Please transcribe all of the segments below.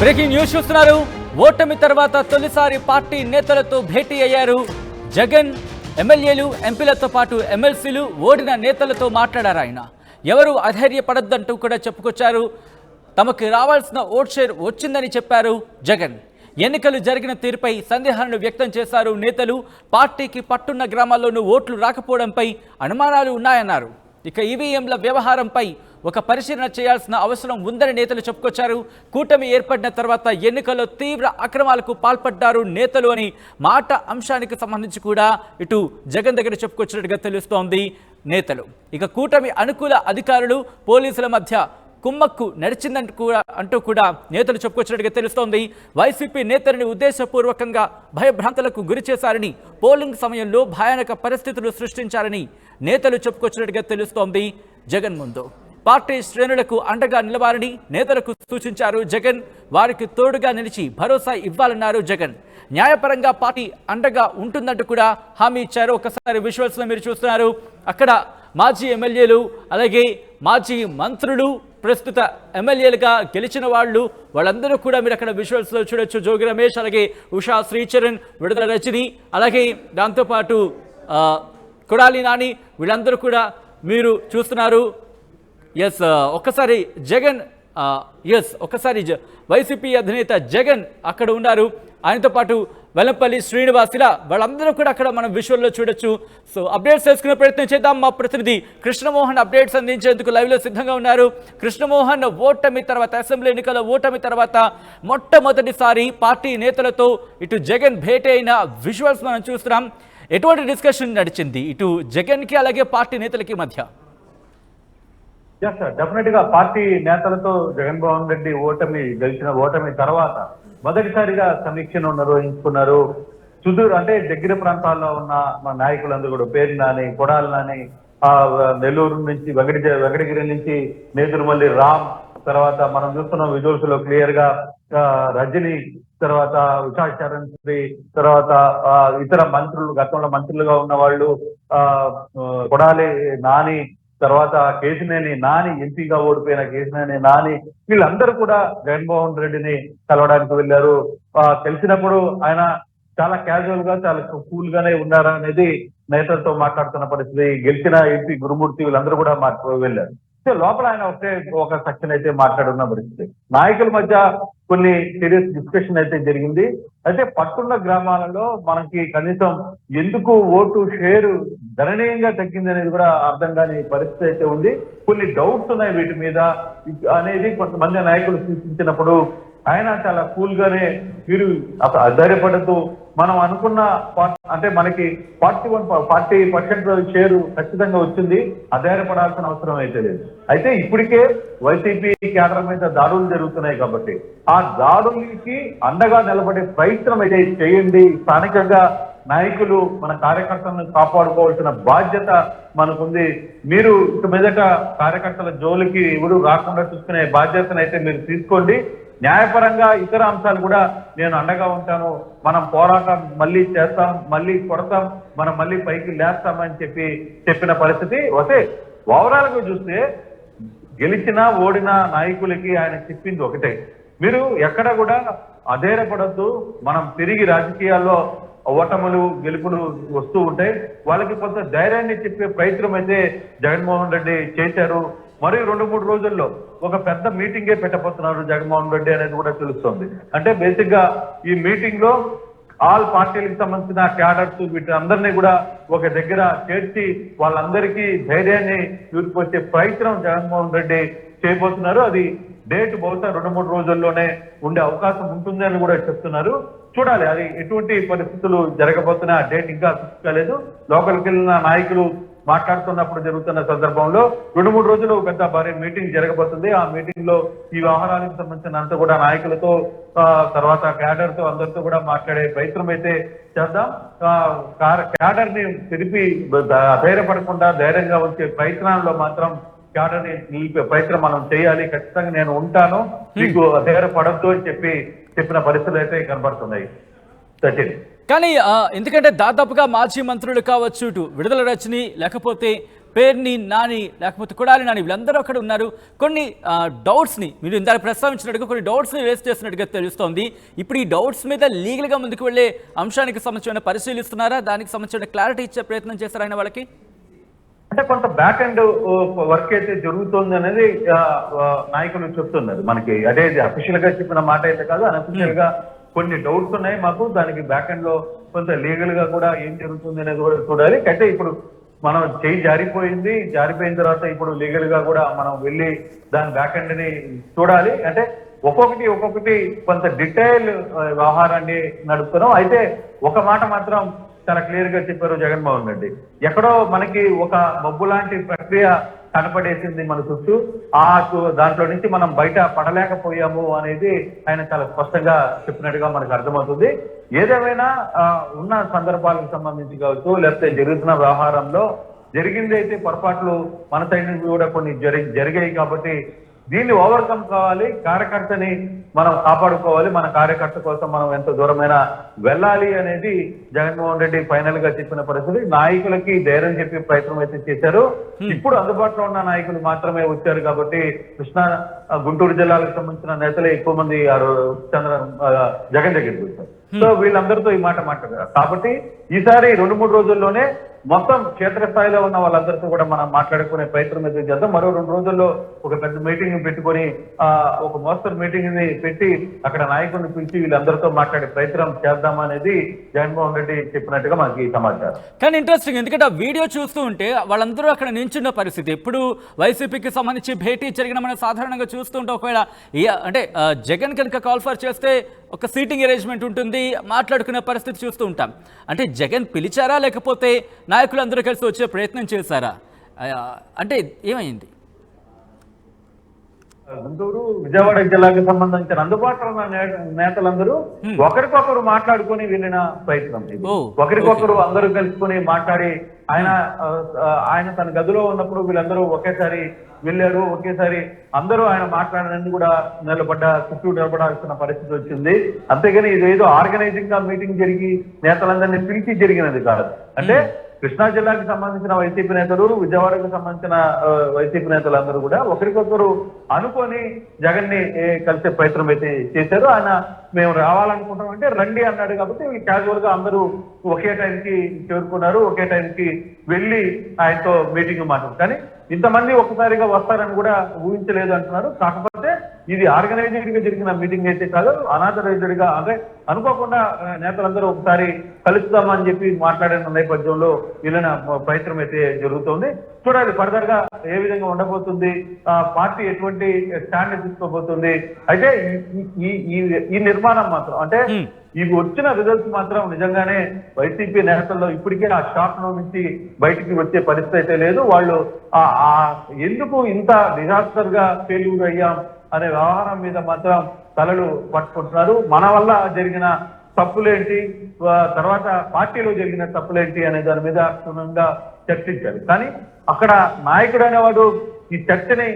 Breaking news చూస్తున్నారు. ఓటమి తర్వాత తొలిసారి పార్టీ నేతలతో భేటీ అయ్యారు జగన్. ఎమ్మెల్యేలు, ఎంపీలతో పాటు ఎమ్మెల్సీలు, ఓడిన నేతలతో మాట్లాడారు. ఆయన ఎవరు అధైర్యపడద్దంటూ కూడా చెప్పుకొచ్చారు. తమకు రావాల్సిన ఓట్ షేర్ వచ్చిందని చెప్పారు జగన్. ఎన్నికలు జరిగిన తీరుపై సందేహాలను వ్యక్తం చేశారు నేతలు. పార్టీకి పట్టున్న గ్రామాల్లోనూ ఓట్లు రాకపోవడంపై అనుమానాలు ఉన్నాయన్నారు. ఇక ఈవీఎంల వ్యవహారంపై ఒక పరిశీలన చేయాల్సిన అవసరం ఉందని నేతలు చెప్పుకొచ్చారు. కూటమి ఏర్పడిన తర్వాత ఎన్నికల్లో తీవ్ర అక్రమాలకు పాల్పడ్డారు నేతలు అని మాట అంశానికి సంబంధించి కూడా ఇటు జగన్ దగ్గర చెప్పుకొచ్చినట్టుగా తెలుస్తోంది నేతలు. ఇక కూటమి అనుకూల అధికారులు, పోలీసుల మధ్య కుమ్మక్కు నడిచిందంటూ కూడా నేతలు చెప్పుకొచ్చినట్టుగా తెలుస్తోంది. వైసీపీ నేతలని ఉద్దేశపూర్వకంగా భయభ్రాంతులకు గురి చేశారని, పోలింగ్ సమయంలో భయానక పరిస్థితులు సృష్టించారని నేతలు చెప్పుకొచ్చినట్టుగా తెలుస్తోంది జగన్ ముందు. పార్టీ శ్రేణులకు అండగా నిలవాలని నేతలకు సూచించారు జగన్. వారికి తోడుగా నిలిచి భరోసా ఇవ్వాలన్నారు జగన్. న్యాయపరంగా పార్టీ అండగా ఉంటుందంటూ కూడా హామీ ఇచ్చారు. ఒకసారి విజువల్స్లో మీరు చూస్తున్నారు. అక్కడ మాజీ ఎమ్మెల్యేలు, అలాగే మాజీ మంత్రులు, ప్రస్తుత ఎమ్మెల్యేలుగా గెలిచిన వాళ్ళందరూ కూడా మీరు అక్కడ విజువల్స్లో చూడొచ్చు. జోగి రమేష్, అలాగే ఉషా శ్రీచరణ్, విడుదల రజని, అలాగే దాంతోపాటు కొడాలి నాని, వీళ్ళందరూ కూడా మీరు చూస్తున్నారు. ఒక్కసారి జగన్ ఒక్కసారి వైసీపీ అధినేత జగన్ అక్కడ ఉన్నారు. ఆయనతో పాటు వెల్లంపల్లి శ్రీనివాస్, ఇలా వాళ్ళందరూ కూడా అక్కడ మనం విజువల్లో చూడొచ్చు. సో అప్డేట్స్ తెలుసుకునే ప్రయత్నం చేద్దాం. మా ప్రతినిధి కృష్ణమోహన్ అప్డేట్స్ అందించేందుకు లైవ్లో సిద్ధంగా ఉన్నారు. కృష్ణమోహన్, ఓటమి తర్వాత, అసెంబ్లీ ఎన్నికల ఓటమి తర్వాత మొట్టమొదటిసారి పార్టీ నేతలతో ఇటు జగన్ భేటీ అయిన విజువల్స్ మనం చూస్తున్నాం. ఎటువంటి డిస్కషన్ నడిచింది ఇటు జగన్కి అలాగే పార్టీ నేతలకి మధ్య? డెఫినెట్ గా పార్టీ నేతలతో జగన్మోహన్ రెడ్డి గెలిచిన ఓటమి తర్వాత మొదటిసారిగా సమీక్షను నిర్వహించుకున్నారు. సుదూర్ అంటే దగ్గర ప్రాంతాల్లో ఉన్న మా నాయకులందరూ కూడా, పేరు నాని, కొడాలి నాని, నెల్లూరు నుంచి వెంకటగిరి నుంచి నేదురుమల్లి రామ్, తర్వాత మనం చూస్తున్నాం విజువల్స్ లో క్లియర్ గా రజని, తర్వాత ఉషా చరణ్ శ్రీ, తర్వాత ఇతర మంత్రులు, గతంలో మంత్రులుగా ఉన్న వాళ్ళు, కొడాలి నాని, తర్వాత కేశినేని నాని, ఎంపీగా ఓడిపోయిన కేశినేని నాని, వీళ్ళందరూ కూడా జగన్మోహన్ రెడ్డిని కలవడానికి వెళ్ళారు. కలిసినప్పుడు ఆయన చాలా క్యాజువల్ గా, చాలా కూల్ గానే ఉన్నారా అనేది నేతలతో మాట్లాడుతున్న పరిస్థితి. గెలిచిన ఎంపీ గురుమూర్తి, వీళ్ళందరూ కూడా వెళ్ళారు. సో లోపల ఆయన ఒక సెక్షన్ అయితే మాట్లాడున్న పరిస్థితి. నాయకుల మధ్య కొన్ని సీరియస్ డిస్కషన్ అయితే జరిగింది. అయితే పట్టున్న గ్రామాలలో మనకి కనీసం ఎందుకు ఓటు షేరు గణనీయంగా తగ్గింది అనేది కూడా అర్థం కాని పరిస్థితి అయితే ఉంది. కొన్ని డౌట్స్ ఉన్నాయి వీటి మీద అనేది కొంతమంది నాయకులు సూచించినప్పుడు ఆయన చాలా కూల్ గానే, మీరు అధైర్యపడుతూ, మనం అనుకున్న అంటే మనకి 40% షేరు ఖచ్చితంగా వచ్చింది, అధైర్యపడాల్సిన అవసరం అయితే లేదు. అయితే ఇప్పటికే వైసీపీ కేడర్ మీద దాడులు జరుగుతున్నాయి కాబట్టి ఆ దాడులకి అండగా నిలబడే ప్రయత్నం అయితే చేయండి. స్థానికంగా నాయకులు, మన కార్యకర్తలను కాపాడుకోవాల్సిన బాధ్యత మనకుంది. మీరు ఇక మీదట కార్యకర్తల జోలికి ఎవరు రాకుండా చూసుకునే బాధ్యతను అయితే మీరు తీసుకోండి. న్యాయపరంగా ఇతర అంశాలు కూడా నేను అండగా ఉంటాను, మనం పోరాటం మళ్ళీ చేస్తాం, మళ్ళీ కొడతాం, మనం మళ్ళీ పైకి లేస్తామని చెప్పిన పరిస్థితి. అయితే ఓవరాల్ గా చూస్తే గెలిచిన ఓడిన నాయకులకి ఆయన చెప్పింది ఒకటే, మీరు ఎక్కడ కూడా అధైర్యపడద్దు. మనం తిరిగి రాజకీయాల్లో ఓటములు గెలుపులు వస్తూ ఉంటాయి, వాళ్ళకి కొంత ధైర్యాన్ని చెప్పే ప్రయత్నం అయితే జగన్మోహన్ రెడ్డి చేశారు. మరి 2-3 రోజుల్లో ఒక పెద్ద మీటింగే పెట్టబోతున్నారు జగన్మోహన్ రెడ్డి అనేది కూడా తెలుస్తోంది. అంటే బేసిక్ గా ఈ మీటింగ్ లో ఆల్ పార్టీలకు సంబంధించిన క్యాడర్స్ వీటందరినీ కూడా ఒక దగ్గర చేర్చి వాళ్ళందరికీ ధైర్యాన్ని చూపించే ప్రయత్నం జగన్మోహన్ రెడ్డి చేయబోతున్నారు. అది డేట్ బహుశా 2-3 రోజుల్లోనే ఉండే అవకాశం ఉంటుంది అని కూడా చెప్తున్నారు. చూడాలి అది ఎటువంటి పరిస్థితులు జరగబోతున్నా. డేట్ ఇంకా కాలేదు. లోపలికి వెళ్ళిన నాయకులు మాట్లాడుతున్నప్పుడు జరుగుతున్న సందర్భంలో 2-3 రోజులు పెద్ద భారీ మీటింగ్ జరగబోతుంది. ఆ మీటింగ్ లో ఈ వ్యవహారానికి సంబంధించిన అంతా కూడా నాయకులతో, తర్వాత క్యాడర్ తో, అందరితో కూడా మాట్లాడే ప్రయత్నం అయితే చేద్దాం. క్యాడర్ ని తిరిపి అధైర్యపడకుండా ధైర్యంగా వచ్చే ప్రయత్నాల్లో మాత్రం క్యాడర్ ని నిలిపే ప్రయత్నం మనం చేయాలి. ఖచ్చితంగా నేను ఉంటాను, మీకు అధైర్యపడద్దు అని చెప్పిన పరిస్థితులు అయితే కనబడుతున్నాయి. కానీ ఎందుకంటే దాదాపుగా మాజీ మంత్రులు కావచ్చు, ఇటు విడుదల రజని, లేకపోతే పేర్ని నాని లేకపోతే కొడాలి నాని వీళ్ళందరూ అక్కడ ఉన్నారు. కొన్ని డౌట్స్ని మీరు ఇందాక ప్రస్తావించినట్టుగా కొన్ని డౌట్స్ని రేస్ చేస్తున్నట్టుగా తెలుస్తోంది. ఇప్పుడు ఈ డౌట్స్ మీద లీగల్గా ముందుకు వెళ్ళే అంశానికి సంబంధించిన పరిశీలిస్తున్నారా? దానికి సంబంధించిన క్లారిటీ ఇచ్చే ప్రయత్నం చేస్తారా ఆయన వాళ్ళకి? అంటే కొంత బ్యాక్ ఎండ్ వర్క్ అయితే జరుగుతుంది అనేది నాయకులు చెప్తున్నారు మనకి. అదే అఫీషియల్ గా చెప్పిన మాట అయితే కాదు, అన్అఫీషియల్ గా కొన్ని డౌట్స్ ఉన్నాయి మాకు. దానికి బ్యాక్ ఎండ్ లో కొంత లీగల్ గా కూడా ఏం జరుగుతుంది అనేది కూడా చూడాలి. అయితే ఇప్పుడు మనం జారిపోయిన తర్వాత ఇప్పుడు లీగల్ గా కూడా మనం వెళ్ళి దాని బ్యాక్ ఎండ్ ని చూడాలి. అంటే ఒక్కొక్కటి కొంత డీటెయిల్ వ్యవహారాన్ని నడుపుతున్నాం. అయితే ఒక మాట మాత్రం చాలా క్లియర్ గా చెప్పారు జగన్మోహన్ రెడ్డి. ఎక్కడో మనకి ఒక మబ్బు లాంటి ప్రక్రియ కనపడేసింది మన చుట్టూ, దాంట్లో నుంచి మనం బయట పడలేకపోయాము అనేది ఆయన చాలా స్పష్టంగా చెప్పినట్టుగా మనకు అర్థమవుతుంది. ఏదేమైనా ఉన్న సందర్భాలకు సంబంధించి కావచ్చు, లేకపోతే జరుగుతున్న వ్యవహారంలో జరిగింది అయితే పొరపాట్లు మన సైడ్ నుంచి కూడా కొన్ని జరిగాయి కాబట్టి దీన్ని ఓవర్కమ్ కావాలి. కార్యకర్తని మనం కాపాడుకోవాలి. మన కార్యకర్త కోసం మనం ఎంత దూరమైనా వెళ్ళాలి అనేది జగన్మోహన్ రెడ్డి ఫైనల్ గా చెప్పిన పరిస్థితి. నాయకులకి ధైర్యం చెప్పే ప్రయత్నం అయితే చేశారు. ఇప్పుడు అందుబాటులో ఉన్న నాయకులు మాత్రమే వచ్చారు కాబట్టి కృష్ణా గుంటూరు జిల్లాలకు సంబంధించిన నేతలే ఎక్కువ మంది జగన్ దగ్గరికి వచ్చారు. సో వీళ్ళందరితో ఈ మాట మాట్లాడారు కాబట్టి ఈసారి 2-3 రోజుల్లోనే మొత్తం క్షేత్రస్థాయిలో ఉన్న వాళ్ళందరితో కూడా మనం మాట్లాడుకునే ప్రయత్నం అయితే చేద్దాం. మరో 2 రోజుల్లో ఒక పెద్ద మీటింగ్ పెట్టుకొని ఒక మోస్తరు మీటింగ్ ని పెట్టి అక్కడ నాయకుడిని పిలిచి వీళ్ళందరితో మాట్లాడే ప్రయత్నం చేద్దామనేది జగన్మోహన్ రెడ్డి చెప్పినట్టుగా మనకి సమాచారం. కానీ ఇంట్రెస్టింగ్, ఎందుకంటే ఆ వీడియో చూస్తూ ఉంటే వాళ్ళందరూ అక్కడ నించున్న పరిస్థితి. ఎప్పుడు వైసీపీకి సంబంధించి భేటీ జరిగిన మనం సాధారణంగా చూస్తుంటే ఒకవేళ అంటే జగన్ కనుక కాల్ ఫర్ చేస్తే ఒక సీటింగ్ అరేంజ్మెంట్ ఉంటుంది, మాట్లాడుకునే పరిస్థితి చూస్తూ ఉంటాం. అంటే జగన్ పిలిచారా లేకపోతే నాయకులందరూ కలిసి వచ్చే ప్రయత్నం చేశారా? అంటే ఏమైంది? గుంటూరు విజయవాడ జిల్లాకి సంబంధించిన అందుబాటులో ఉన్న నేతలందరూ ఒకరికొకరు మాట్లాడుకుని వెళ్ళిన ప్రయత్నం. ఒకరికొకరు అందరూ కలుసుకుని మాట్లాడి ఆయన తన గదిలో ఉన్నప్పుడు వీళ్ళందరూ ఒకేసారి వెళ్ళారు. ఒకేసారి అందరూ ఆయన మాట్లాడడానికి కూడా చుట్టూ నిలబడాల్సిన పరిస్థితి వచ్చింది. అంతేగాని ఇదేదో ఆర్గనైజింగ్ గా మీటింగ్ జరిగి నేతలందరినీ పిలిచి జరిగినది కాదు. అంటే కృష్ణా జిల్లాకి సంబంధించిన వైసీపీ నేతలు, విజయవాడకు సంబంధించిన వైసీపీ నేతలందరూ కూడా ఒకరికొకరు అనుకొని జగన్ ని కలిసే ప్రయత్నం అయితే చేశారు. ఆయన మేము రావాలనుకుంటాం అంటే రండి అన్నాడు కాబట్టి క్యాజువల్ గా అందరూ ఒకే టైంకి చేరుకున్నారు. ఒకే టైంకి వెళ్ళి ఆయనతో మీటింగ్ మాట్లాడు. కానీ ఇంతమంది ఒక్కసారిగా వస్తారని కూడా ఊహించలేదు అంటున్నారు. కాకపోతే ఇది ఆర్గనైజ్డ్ గా జరిగిన మీటింగ్ అయితే కాదు, అనాథరైజ్డ్ గా అంటే అనుకోకుండా నేతలందరూ ఒకసారి కలుస్తామని చెప్పి మాట్లాడిన నేపథ్యంలో వీళ్ళని ప్రయత్నం అయితే జరుగుతోంది. చూడాలి ఫర్దర్ గా ఏ విధంగా ఉండబోతుంది, పార్టీ ఎటువంటి స్టాండ్ తీసుకోబోతుంది. అయితే ఈ నిర్మాణం మాత్రం అంటే ఇవి వచ్చిన రిజల్ట్స్ మాత్రం నిజంగానే వైసీపీ నేతల్లో ఇప్పటికే ఆ షాక్ నుంచి బయటికి వచ్చే పరిస్థితి అయితే లేదు. వాళ్ళు ఎందుకు ఇంత డిజాస్టర్ గా ఫెయిల్యూర్ అయ్యాం అనే వ్యవహారం మీద మాత్రం తలలు పట్టుకుంటున్నారు. మన వల్ల జరిగిన తప్పులేంటి, తర్వాత పార్టీలో జరిగిన తప్పులేంటి అనే దాని మీద క్షుణ్ణంగా చర్చించారు. కానీ అక్కడ నాయకుడు అనేవాడు ఈ చర్చని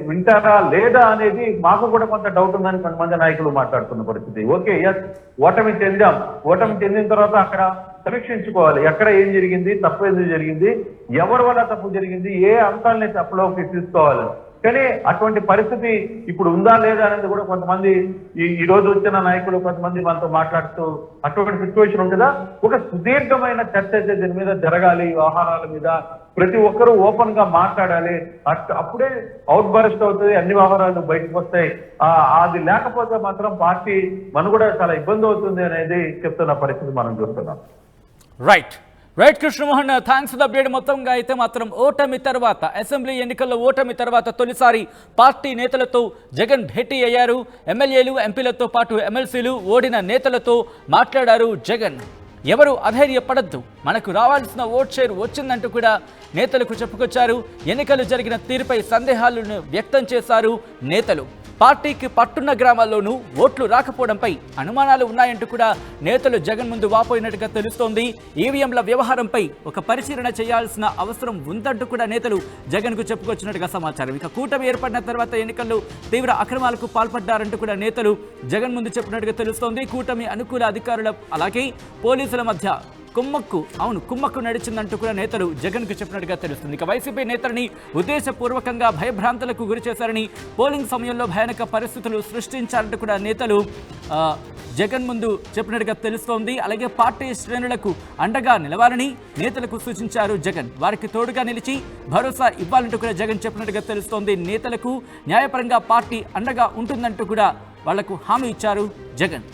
వింటారా లేదా అనేది మాకు కూడా కొంత డౌట్ ఉందని కొంతమంది నాయకులు మాట్లాడుతున్న పరిస్థితి. ఓకే, ఓటమి చెందిన తర్వాత అక్కడ సమీక్షించుకోవాలి. ఎక్కడ ఏం జరిగింది, తప్పు ఎందుకు జరిగింది, ఎవరి వల్ల తప్పు జరిగింది, ఏ అంశాలని తప్పులోకి తీసుకోవాలి. కానీ అటువంటి పరిస్థితి ఇప్పుడు ఉందా లేదా అనేది కూడా కొంతమంది ఈ రోజు వచ్చిన నాయకులు కొంతమంది మనతో మాట్లాడుతూ అటువంటి సిచ్యువేషన్ ఉంటుందా, ఒక సుదీర్ఘమైన చర్చ అయితే దీని మీద జరగాలి. వ్యవహారాల మీద ప్రతి ఒక్కరూ ఓపెన్ గా మాట్లాడాలి. అప్పుడే అవుట్ బరస్ట్ అవుతుంది, అన్ని వ్యవహారాలు బయటకు వస్తాయి. అది లేకపోతే మాత్రం పార్టీ మనుగడ చాలా ఇబ్బంది అవుతుంది అనేది చెప్తున్న పరిస్థితి మనం చూస్తున్నాం. Right Krishnamohan, thanks for the update. మొత్తంగా అయితే మాత్రం ఓటమి తర్వాత, అసెంబ్లీ ఎన్నికల్లో ఓటమి తర్వాత తొలిసారి పార్టీ నేతలతో జగన్ భేటీ అయ్యారు. ఎమ్మెల్యేలు, ఎంపీలతో పాటు ఎమ్మెల్సీలు, ఓడిన నేతలతో మాట్లాడారు జగన్. ఎవరు అధైర్యపడద్దు, మనకు రావాల్సిన ఓట్ షేర్ వచ్చిందంటూ కూడా నేతలకు చెప్పుకొచ్చారు. ఎన్నికలు జరిగిన తీరుపై సందేహాలను వ్యక్తం చేశారు నేతలు. పార్టీకి పట్టున్న గ్రామాల్లోనూ ఓట్లు రాకపోవడంపై అనుమానాలు ఉన్నాయంటూ కూడా నేతలు జగన్ ముందు వాపోయినట్టుగా తెలుస్తోంది. ఈవీఎంల వ్యవహారంపై ఒక పరిశీలన చేయాల్సిన అవసరం ఉందంటూ కూడా నేతలు జగన్కు చెప్పుకొచ్చినట్టుగా సమాచారం. ఇక కూటమి ఏర్పడిన తర్వాత ఎన్నికల్లో తీవ్ర అక్రమాలకు పాల్పడ్డారంటూ కూడా నేతలు జగన్ ముందు చెప్పినట్టుగా తెలుస్తోంది. కూటమి అనుకూల అధికారుల అలాగే పోలీసుల మధ్య కుమ్మక్కు నడిచిందంటూ కూడా నేతలు జగన్కు చెప్పినట్టుగా తెలుస్తుంది. ఇక వైసీపీ నేతలని ఉద్దేశపూర్వకంగా భయభ్రాంతులకు గురి చేశారని, పోలింగ్ సమయంలో భయానక పరిస్థితులు సృష్టించారంటూ కూడా నేతలు జగన్ ముందు చెప్పినట్టుగా తెలుస్తోంది. అలాగే పార్టీ శ్రేణులకు అండగా నిలవాలని నేతలకు సూచించారు జగన్. వారికి తోడుగా నిలిచి భరోసా ఇవ్వాలంటూ కూడా జగన్ చెప్పినట్టుగా తెలుస్తోంది. నేతలకు న్యాయపరంగా పార్టీ అండగా ఉంటుందంటూ కూడా వాళ్లకు హామీ ఇచ్చారు జగన్.